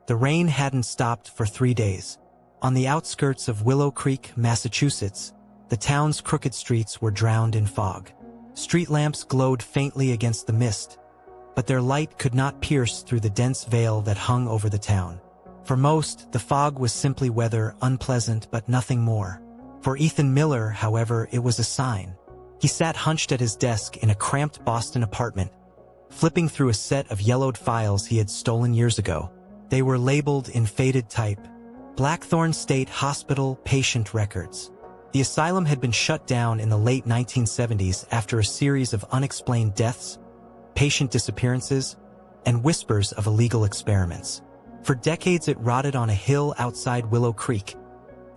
The rain hadn't stopped for 3 days. On the outskirts of Willow Creek, Massachusetts, the town's crooked streets were drowned in fog. Street lamps glowed faintly against the mist, but their light could not pierce through the dense veil that hung over the town. For most, the fog was simply weather, unpleasant but nothing more. For Ethan Miller, however, it was a sign. He sat hunched at his desk in a cramped Boston apartment, flipping through a set of yellowed files he had stolen years ago. They were labeled in faded type, Blackthorn State Hospital Patient Records. The asylum had been shut down in the late 1970s after a series of unexplained deaths, patient disappearances, and whispers of illegal experiments. For decades it rotted on a hill outside Willow Creek,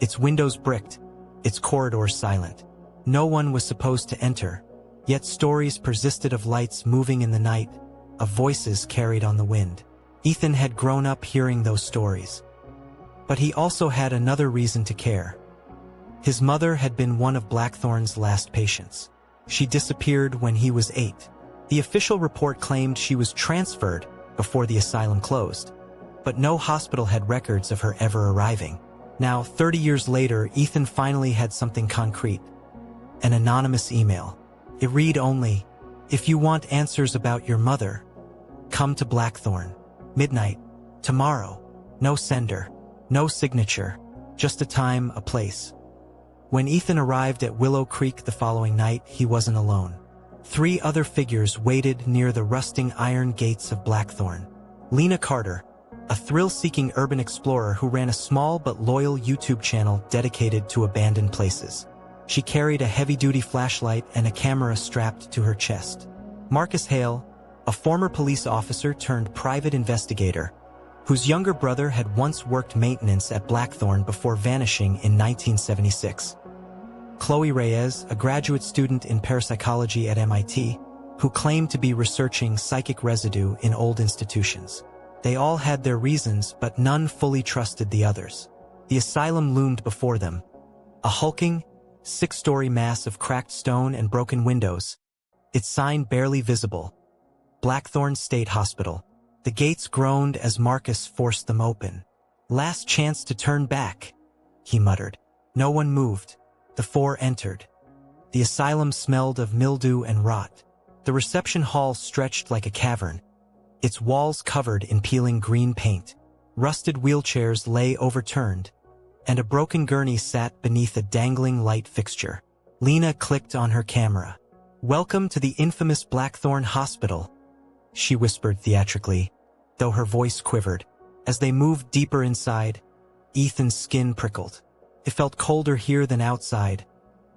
its windows bricked, its corridors silent. No one was supposed to enter, yet stories persisted of lights moving in the night, of voices carried on the wind. Ethan had grown up hearing those stories. But he also had another reason to care. His mother had been one of Blackthorn's last patients. She disappeared when he was 8. The official report claimed she was transferred before the asylum closed, but no hospital had records of her ever arriving. Now, 30 years later, Ethan finally had something concrete. An anonymous email. It read only, "If you want answers about your mother, come to Blackthorn. Midnight. Tomorrow." No sender. No signature. Just a time, a place. When Ethan arrived at Willow Creek the following night, he wasn't alone. 3 other figures waited near the rusting iron gates of Blackthorn. Lena Carter, a thrill-seeking urban explorer who ran a small but loyal YouTube channel dedicated to abandoned places. She carried a heavy-duty flashlight and a camera strapped to her chest. Marcus Hale, a former police officer turned private investigator, whose younger brother had once worked maintenance at Blackthorn before vanishing in 1976. Chloe Reyes, a graduate student in parapsychology at MIT, who claimed to be researching psychic residue in old institutions. They all had their reasons, but none fully trusted the others. The asylum loomed before them, a hulking, 6-story mass of cracked stone and broken windows, its sign barely visible. Blackthorn State Hospital. The gates groaned as Marcus forced them open. "Last chance to turn back," he muttered. No one moved. The 4 entered. The asylum smelled of mildew and rot. The reception hall stretched like a cavern, its walls covered in peeling green paint. Rusted wheelchairs lay overturned, and a broken gurney sat beneath a dangling light fixture. Lena clicked on her camera. "Welcome to the infamous Blackthorn Hospital," she whispered theatrically, though her voice quivered. As they moved deeper inside, Ethan's skin prickled. It felt colder here than outside,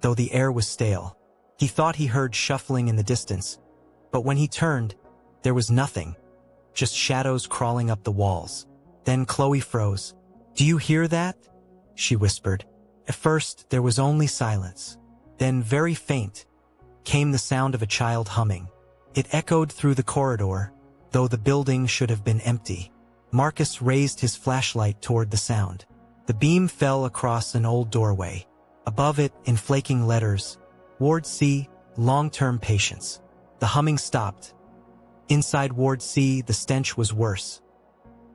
though the air was stale. He thought he heard shuffling in the distance, but when he turned, there was nothing, just shadows crawling up the walls. Then Chloe froze. "Do you hear that?" she whispered. At first, there was only silence. Then, very faint, came the sound of a child humming. It echoed through the corridor, though the building should have been empty. Marcus raised his flashlight toward the sound. The beam fell across an old doorway. Above it, in flaking letters, Ward C, long-term patients. The humming stopped. Inside Ward C, the stench was worse.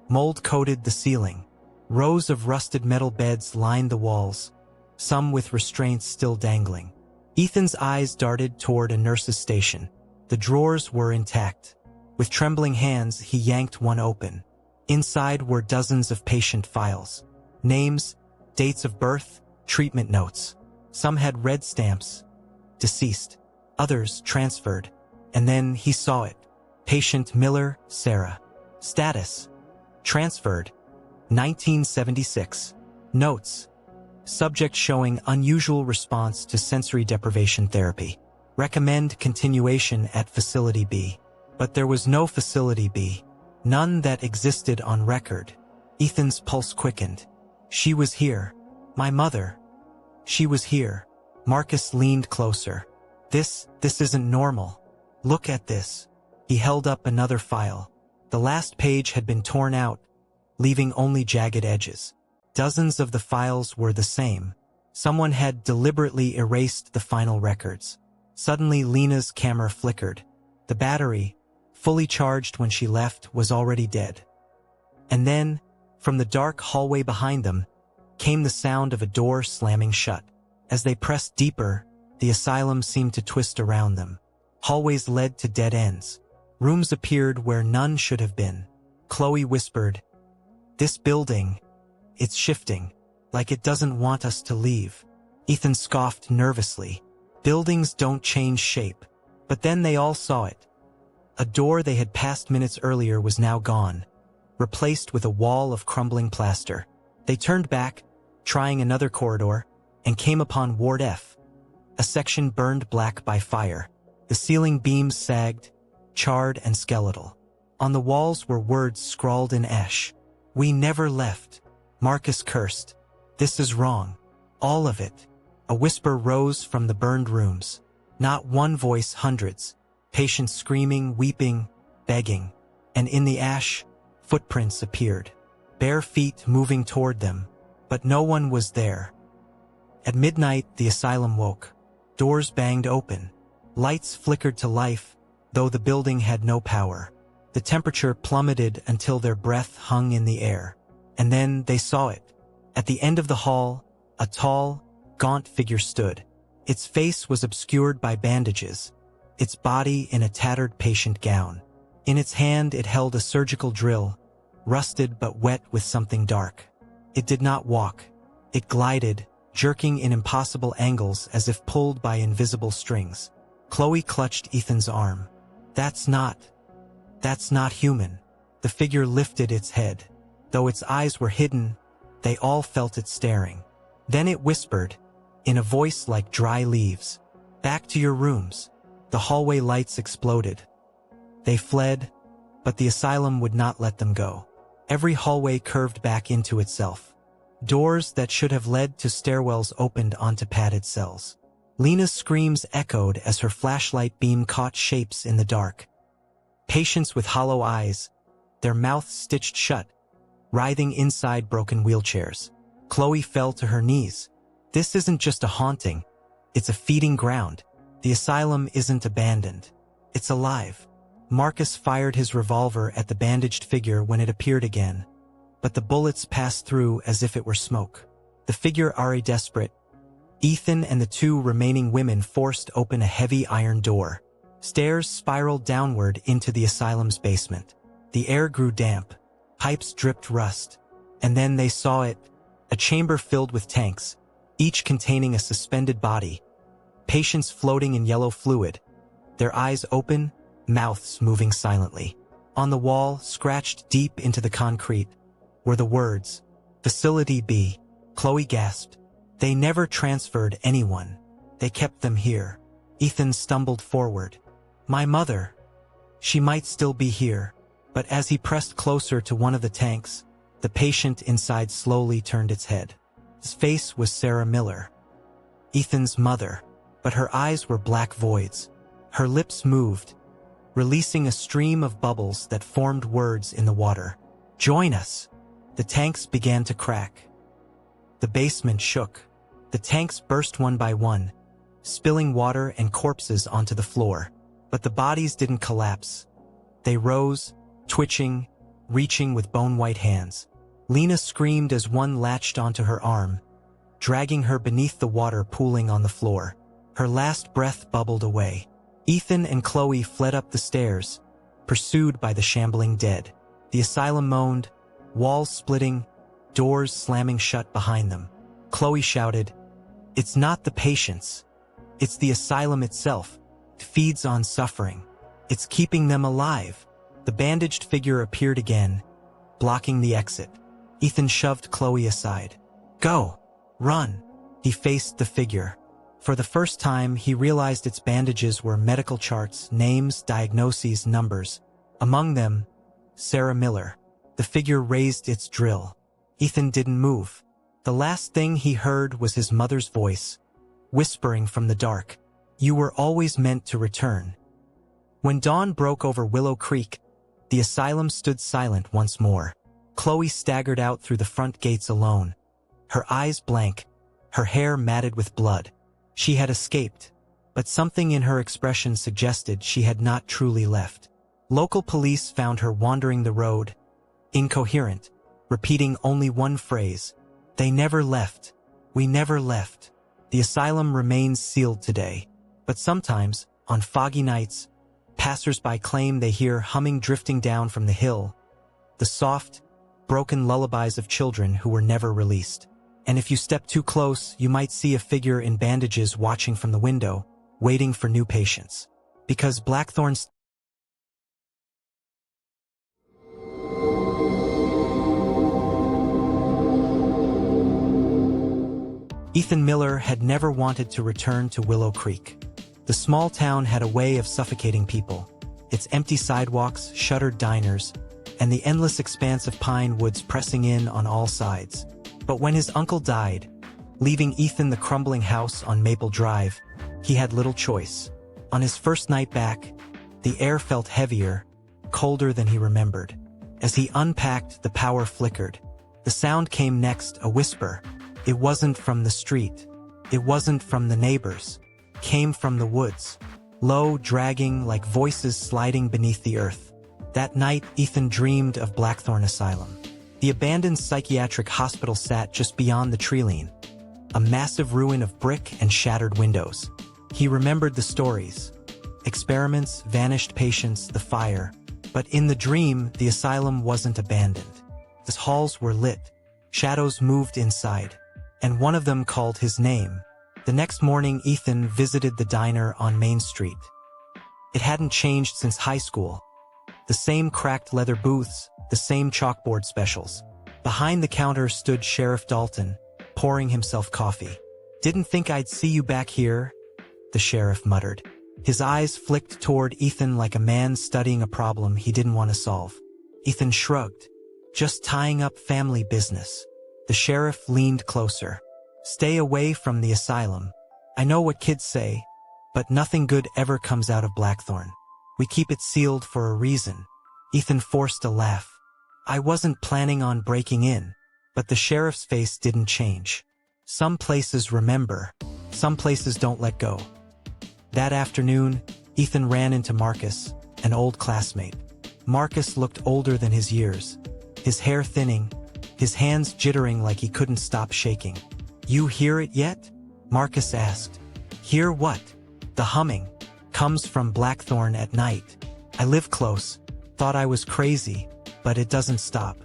Mold coated the ceiling. Rows of rusted metal beds lined the walls, some with restraints still dangling. Ethan's eyes darted toward a nurse's station. The drawers were intact. With trembling hands, he yanked one open. Inside were dozens of patient files. Names, dates of birth, treatment notes. Some had red stamps. Deceased. Others transferred. And then he saw it. Patient Miller, Sarah. Status. Transferred. 1976. Notes. Subject showing unusual response to sensory deprivation therapy. Recommend continuation at Facility B. But there was no Facility B. None that existed on record. Ethan's pulse quickened. She was here. My mother. She was here. Marcus leaned closer. This isn't normal. Look at this. He held up another file. The last page had been torn out, leaving only jagged edges. Dozens of the files were the same. Someone had deliberately erased the final records. Suddenly, Lena's camera flickered. The battery, fully charged when she left, was already dead. And then, From the dark hallway behind them came the sound of a door slamming shut. As they pressed deeper, the asylum seemed to twist around them. Hallways led to dead ends. Rooms appeared where none should have been. Chloe whispered, "This building, it's shifting, like it doesn't want us to leave." Ethan scoffed nervously. Buildings don't change shape. But then they all saw it. A door they had passed minutes earlier was now gone, replaced with a wall of crumbling plaster. They turned back, trying another corridor, and came upon Ward F. A section burned black by fire. The ceiling beams sagged, charred and skeletal. On the walls were words scrawled in ash. "We never left." Marcus cursed. "This is wrong. All of it." A whisper rose from the burned rooms. Not one voice, hundreds. Patients screaming, weeping, begging. And in the ash, footprints appeared. Bare feet moving toward them. But no one was there. At midnight, the asylum woke. Doors banged open. Lights flickered to life, though the building had no power. The temperature plummeted until their breath hung in the air. And then they saw it. At the end of the hall, a tall, gaunt figure stood. Its face was obscured by bandages, its body in a tattered patient gown. In its hand it held a surgical drill, rusted but wet with something dark. It did not walk. It glided, jerking in impossible angles as if pulled by invisible strings. Chloe clutched Ethan's arm. That's not human." The figure lifted its head. Though its eyes were hidden, they all felt it staring. Then it whispered, in a voice like dry leaves, "Back to your rooms." The hallway lights exploded. They fled, but the asylum would not let them go. Every hallway curved back into itself. Doors that should have led to stairwells opened onto padded cells. Lena's screams echoed as her flashlight beam caught shapes in the dark. Patients with hollow eyes, their mouths stitched shut, writhing inside broken wheelchairs. Chloe fell to her knees. This isn't just a haunting, it's a feeding ground. The asylum isn't abandoned. It's alive. Marcus fired his revolver at the bandaged figure when it appeared again, but the bullets passed through as if it were smoke. The figure already desperate, Ethan and the two remaining women forced open a heavy iron door. Stairs spiraled downward into the asylum's basement. The air grew damp. Pipes dripped rust. And then they saw it, a chamber filled with tanks, each containing a suspended body. Patients floating in yellow fluid, their eyes open, mouths moving silently. On the wall, scratched deep into the concrete, were the words, "Facility B." Chloe gasped. They never transferred anyone. They kept them here. Ethan stumbled forward. "My mother. She might still be here." But as he pressed closer to one of the tanks, the patient inside slowly turned its head. His face was Sarah Miller, Ethan's mother, but her eyes were black voids. Her lips moved, releasing a stream of bubbles that formed words in the water. "Join us." The tanks began to crack. The basement shook. The tanks burst one by one, spilling water and corpses onto the floor. But the bodies didn't collapse. They rose, twitching, reaching with bone-white hands. Lena screamed as one latched onto her arm, dragging her beneath the water pooling on the floor. Her last breath bubbled away. Ethan and Chloe fled up the stairs, pursued by the shambling dead. The asylum moaned, walls splitting, doors slamming shut behind them. Chloe shouted, "It's not the patients. It's the asylum itself. It feeds on suffering. It's keeping them alive." The bandaged figure appeared again, blocking the exit. Ethan shoved Chloe aside. "Go! Run!" He faced the figure. For the first time, he realized its bandages were medical charts, names, diagnoses, numbers. Among them, Sarah Miller. The figure raised its drill. Ethan didn't move. The last thing he heard was his mother's voice, whispering from the dark, "You were always meant to return." When dawn broke over Willow Creek, the asylum stood silent once more. Chloe staggered out through the front gates alone, her eyes blank, her hair matted with blood. She had escaped, but something in her expression suggested she had not truly left. Local police found her wandering the road, incoherent, repeating only one phrase. They never left. We never left. The asylum remains sealed today. But sometimes, on foggy nights, passers-by claim they hear humming drifting down from the hill, the soft, broken lullabies of children who were never released. And if you step too close, you might see a figure in bandages watching from the window, waiting for new patients. Because Blackthorn's Ethan Miller had never wanted to return to Willow Creek. The small town had a way of suffocating people. Its empty sidewalks, shuttered diners, and the endless expanse of pine woods pressing in on all sides. But when his uncle died, leaving Ethan the crumbling house on Maple Drive, he had little choice. On his first night back, the air felt heavier, colder than he remembered. As he unpacked, the power flickered. The sound came next, a whisper. It wasn't from the street. It wasn't from the neighbors. It came from the woods. Low, dragging, like voices sliding beneath the earth. That night, Ethan dreamed of Blackthorn Asylum. The abandoned psychiatric hospital sat just beyond the treeline, a massive ruin of brick and shattered windows. He remembered the stories. Experiments, vanished patients, the fire. But in the dream, the asylum wasn't abandoned. The halls were lit. Shadows moved inside. And one of them called his name. The next morning, Ethan visited the diner on Main Street. It hadn't changed since high school. The same cracked leather booths, the same chalkboard specials. Behind the counter stood Sheriff Dalton, pouring himself coffee. "Didn't think I'd see you back here," the sheriff muttered. His eyes flicked toward Ethan like a man studying a problem he didn't want to solve. Ethan shrugged. "Just tying up family business." The sheriff leaned closer. "Stay away from the asylum. I know what kids say, but nothing good ever comes out of Blackthorn. We keep it sealed for a reason." Ethan forced a laugh. "I wasn't planning on breaking in." But the sheriff's face didn't change. "Some places remember. Some places don't let go." That afternoon, Ethan ran into Marcus, an old classmate. Marcus looked older than his years, his hair thinning, his hands jittering like he couldn't stop shaking. "You hear it yet?" Marcus asked. "Hear what?" "The humming. Comes from Blackthorn at night. I live close. Thought I was crazy, but it doesn't stop.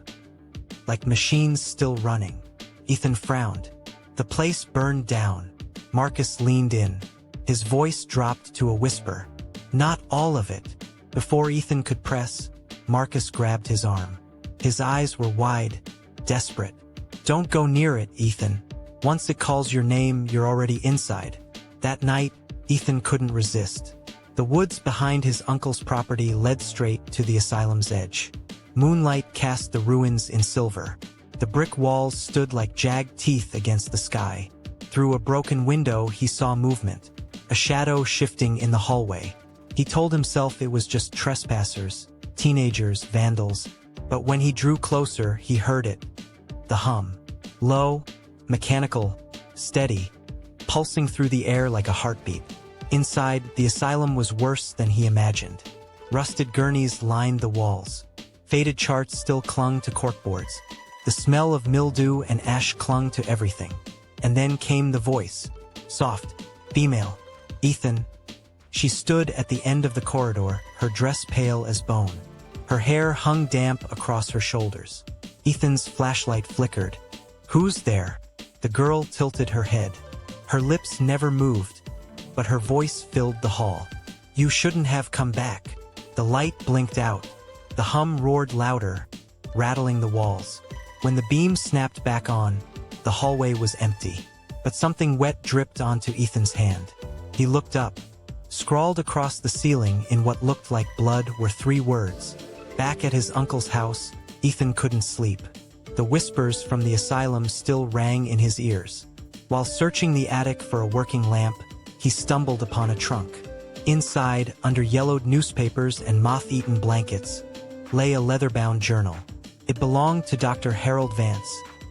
Like machines still running." Ethan frowned. "The place burned down." Marcus leaned in. His voice dropped to a whisper. "Not all of it." Before Ethan could press, Marcus grabbed his arm. His eyes were wide, desperate. "Don't go near it, Ethan. Once it calls your name, you're already inside." That night, Ethan couldn't resist. The woods behind his uncle's property led straight to the asylum's edge. Moonlight cast the ruins in silver. The brick walls stood like jagged teeth against the sky. Through a broken window, he saw movement, a shadow shifting in the hallway. He told himself it was just trespassers, teenagers, vandals. But when he drew closer, he heard it. The hum. Low, mechanical, steady, pulsing through the air like a heartbeat. Inside, the asylum was worse than he imagined. Rusted gurneys lined the walls. Faded charts still clung to corkboards. The smell of mildew and ash clung to everything. And then came the voice. Soft, female. "Ethan." She stood at the end of the corridor, her dress pale as bone. Her hair hung damp across her shoulders. Ethan's flashlight flickered. "Who's there?" The girl tilted her head. Her lips never moved, but her voice filled the hall. "You shouldn't have come back." The light blinked out. The hum roared louder, rattling the walls. When the beam snapped back on, the hallway was empty. But something wet dripped onto Ethan's hand. He looked up. Scrawled across the ceiling in what looked like blood were 3 words. Back at his uncle's house, Ethan couldn't sleep. The whispers from the asylum still rang in his ears. While searching the attic for a working lamp, he stumbled upon a trunk. Inside, under yellowed newspapers and moth-eaten blankets, lay a leather-bound journal. It belonged to Dr. Harold Vance,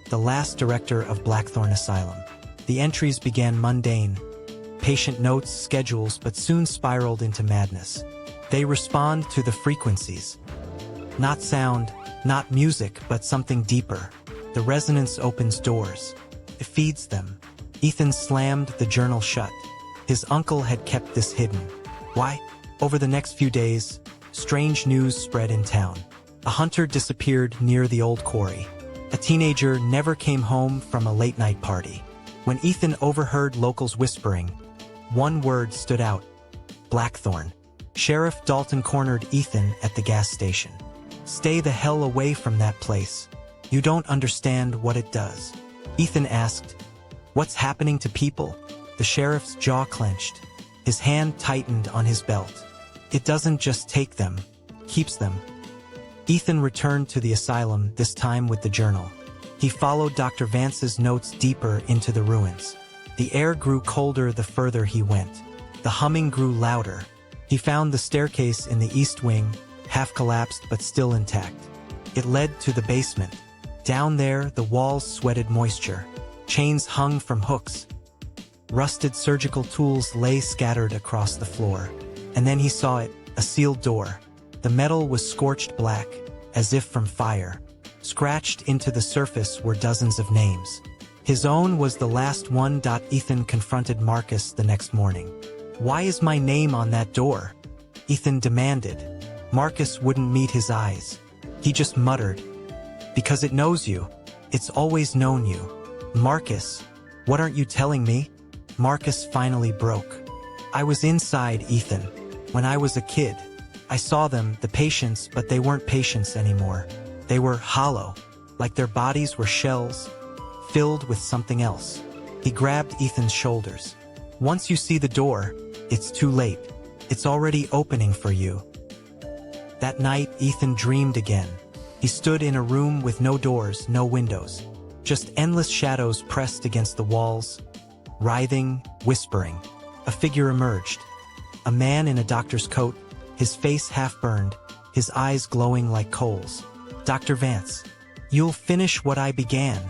the last director of Blackthorn Asylum. The entries began mundane, patient notes, schedules, but soon spiraled into madness. They respond to the frequencies. Not sound, Not music, but something deeper. The resonance opens doors. It feeds them. Ethan slammed the journal shut. His uncle had kept this hidden. Why? Over the next few days, strange news spread in town. A hunter disappeared near the old quarry. A teenager never came home from a late-night party. When Ethan overheard locals whispering, one word stood out: Blackthorn. Sheriff Dalton cornered Ethan at the gas station. "Stay the hell away from that place. You don't understand what it does." Ethan asked, "What's happening to people?" The sheriff's jaw clenched. His hand tightened on his belt. "It doesn't just take them, keeps them." Ethan returned to the asylum, this time with the journal. He followed Dr. Vance's notes deeper into the ruins. The air grew colder the further he went. The humming grew louder. He found the staircase in the east wing, half collapsed but still intact. It led to the basement. Down there, the walls sweated moisture. Chains hung from hooks. Rusted surgical tools lay scattered across the floor. And then he saw it, a sealed door. The metal was scorched black, as if from fire. Scratched into the surface were dozens of names. His own was the last one. Ethan confronted Marcus the next morning. "Why is my name on that door?" Ethan demanded. Marcus wouldn't meet his eyes. He just muttered, "Because it knows you. It's always known you." "Marcus, what aren't you telling me?" Marcus finally broke. "I was inside, Ethan. When I was a kid, I saw them, the patients, but they weren't patients anymore. They were hollow, like their bodies were shells, filled with something else." He grabbed Ethan's shoulders. "Once you see the door, it's too late. It's already opening for you." That night, Ethan dreamed again. He stood in a room with no doors, no windows. Just endless shadows pressed against the walls, writhing, whispering. A figure emerged. A man in a doctor's coat, his face half-burned, his eyes glowing like coals. "Dr. Vance, you'll finish what I began,"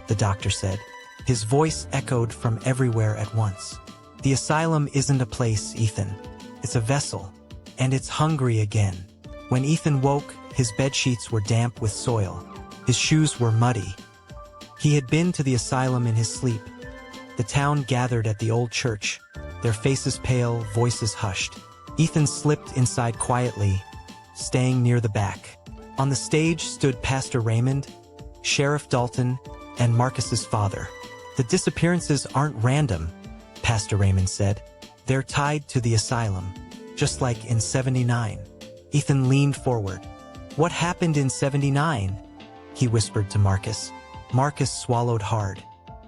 the doctor said. His voice echoed from everywhere at once. "The asylum isn't a place, Ethan. It's a vessel. And it's hungry again." When Ethan woke, his bedsheets were damp with soil. His shoes were muddy. He had been to the asylum in his sleep. The town gathered at the old church, their faces pale, voices hushed. Ethan slipped inside quietly, staying near the back. On the stage stood Pastor Raymond, Sheriff Dalton, and Marcus's father. "The disappearances aren't random," Pastor Raymond said. "They're tied to the asylum, just like in '79. Ethan leaned forward. "What happened in '79? He whispered to Marcus. Marcus swallowed hard.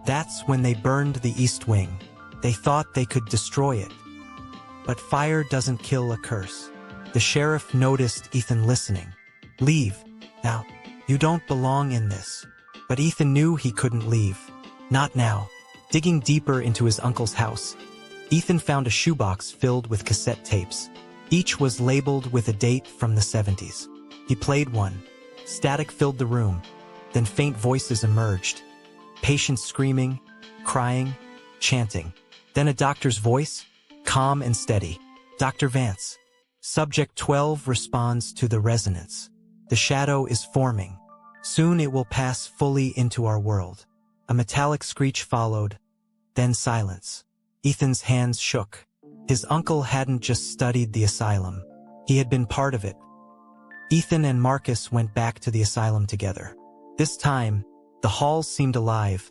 "That's when they burned the East Wing. They thought they could destroy it. But fire doesn't kill a curse." The sheriff noticed Ethan listening. "Leave. Now. You don't belong in this." But Ethan knew he couldn't leave. Not now. Digging deeper into his uncle's house, Ethan found a shoebox filled with cassette tapes. Each was labeled with a date from the '70s. He played one. Static filled the room. Then faint voices emerged. Patients screaming, crying, chanting. Then a doctor's voice, calm and steady. "Dr. Vance. Subject 12 responds to the resonance. The shadow is forming. Soon it will pass fully into our world." A metallic screech followed, then silence. Ethan's hands shook. His uncle hadn't just studied the asylum. He had been part of it. Ethan and Marcus went back to the asylum together. This time, the halls seemed alive.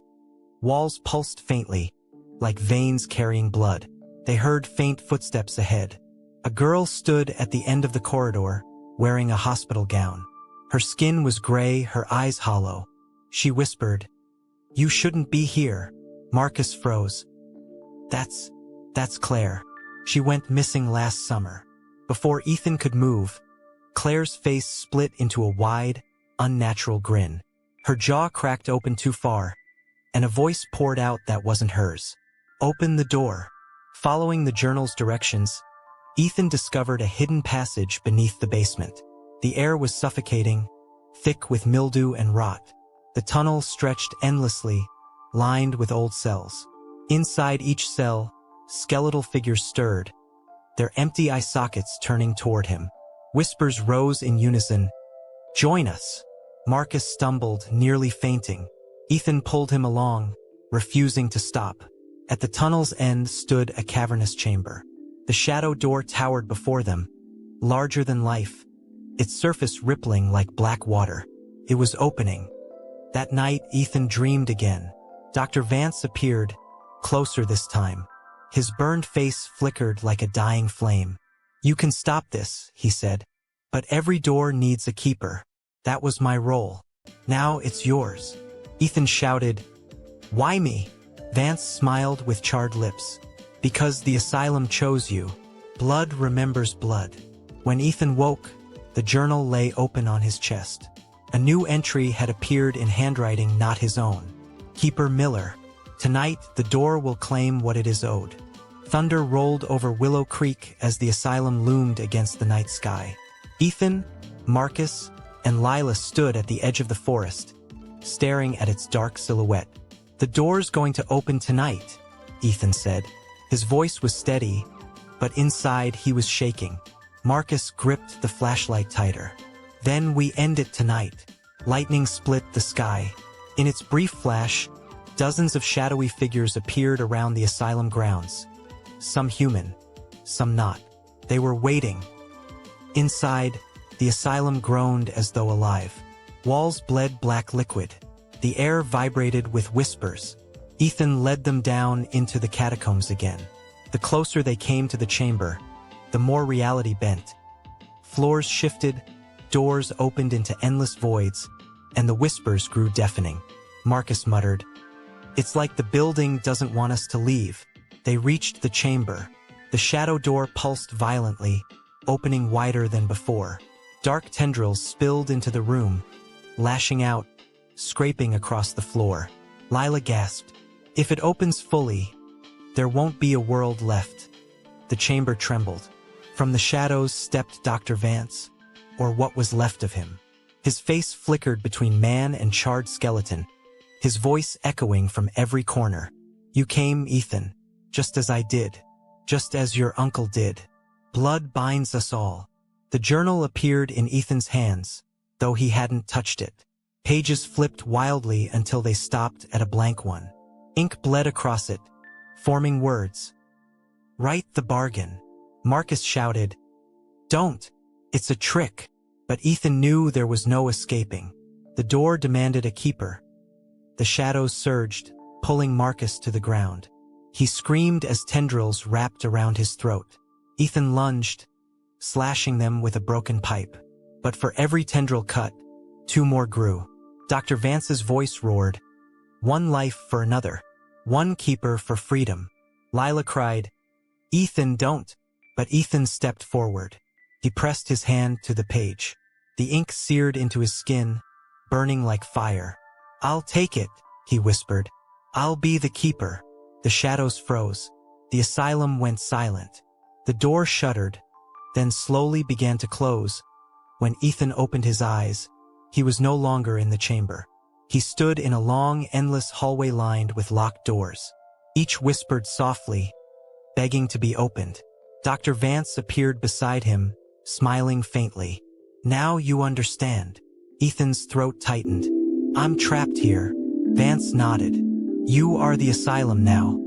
Walls pulsed faintly, like veins carrying blood. They heard faint footsteps ahead. A girl stood at the end of the corridor, wearing a hospital gown. Her skin was gray, her eyes hollow. She whispered, "You shouldn't be here." Marcus froze. That's Claire. She went missing last summer." Before Ethan could move, Claire's face split into a wide, unnatural grin. Her jaw cracked open too far, and a voice poured out that wasn't hers. "Open the door." Following the journal's directions, Ethan discovered a hidden passage beneath the basement. The air was suffocating, thick with mildew and rot. The tunnel stretched endlessly, lined with old cells. Inside each cell, skeletal figures stirred, their empty eye sockets turning toward him. Whispers rose in unison. "Join us. Marcus stumbled, nearly fainting. Ethan pulled him along, refusing to stop. At the tunnel's end stood a cavernous chamber. The shadow door towered before them, larger than life, its surface rippling like black water. It was opening. That night, Ethan dreamed again. Dr. Vance appeared, closer this time. His burned face flickered like a dying flame. "You can stop this," he said. "But every door needs a keeper. That was my role. Now it's yours." Ethan shouted, "Why me?" Vance smiled with charred lips. "Because the asylum chose you. Blood remembers blood." When Ethan woke, the journal lay open on his chest. A new entry had appeared in handwriting not his own. "Keeper Miller. Tonight, the door will claim what it is owed." Thunder rolled over Willow Creek as the asylum loomed against the night sky. Ethan, Marcus, and Lila stood at the edge of the forest, staring at its dark silhouette. "The door's going to open tonight," Ethan said. His voice was steady, but inside he was shaking. Marcus gripped the flashlight tighter. "Then we end it tonight." Lightning split the sky. In its brief flash, dozens of shadowy figures appeared around the asylum grounds. Some human, some not. They were waiting. Inside, the asylum groaned as though alive. Walls bled black liquid. The air vibrated with whispers. Ethan led them down into the catacombs again. The closer they came to the chamber, the more reality bent. Floors shifted, doors opened into endless voids, and the whispers grew deafening. Marcus muttered, "It's like the building doesn't want us to leave." They reached the chamber. The shadow door pulsed violently, opening wider than before. Dark tendrils spilled into the room, lashing out, scraping across the floor. Lila gasped, "If it opens fully, there won't be a world left." The chamber trembled. From the shadows stepped Dr. Vance, or what was left of him. His face flickered between man and charred skeleton, his voice echoing from every corner. "You came, Ethan, just as I did, just as your uncle did. Blood binds us all." The journal appeared in Ethan's hands, though he hadn't touched it. Pages flipped wildly until they stopped at a blank one. Ink bled across it, forming words. "Write the bargain." Marcus shouted, "Don't! It's a trick." But Ethan knew there was no escaping. The door demanded a keeper. The shadows surged, pulling Marcus to the ground. He screamed as tendrils wrapped around his throat. Ethan lunged, slashing them with a broken pipe. But for every tendril cut, two more grew. Dr. Vance's voice roared, "One life for another. One keeper for freedom." Lila cried, "Ethan, don't!" But Ethan stepped forward. He pressed his hand to the page. The ink seared into his skin, burning like fire. "I'll take it," he whispered. "I'll be the keeper." The shadows froze. The asylum went silent. The door shuddered, then slowly began to close. When Ethan opened his eyes, he was no longer in the chamber. He stood in a long, endless hallway lined with locked doors. Each whispered softly, begging to be opened. Dr. Vance appeared beside him, smiling faintly. "Now you understand." Ethan's throat tightened. "I'm trapped here." Vance nodded. "You are the asylum now.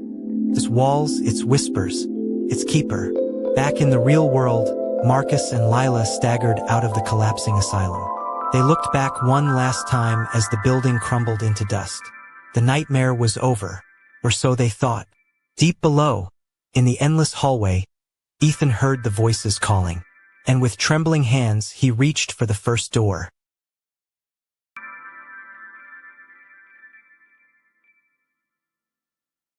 Its walls, its whispers, its keeper." Back in the real world, Marcus and Lila staggered out of the collapsing asylum. They looked back one last time as the building crumbled into dust. The nightmare was over, or so they thought. Deep below, in the endless hallway, Ethan heard the voices calling, and with trembling hands he reached for the first door.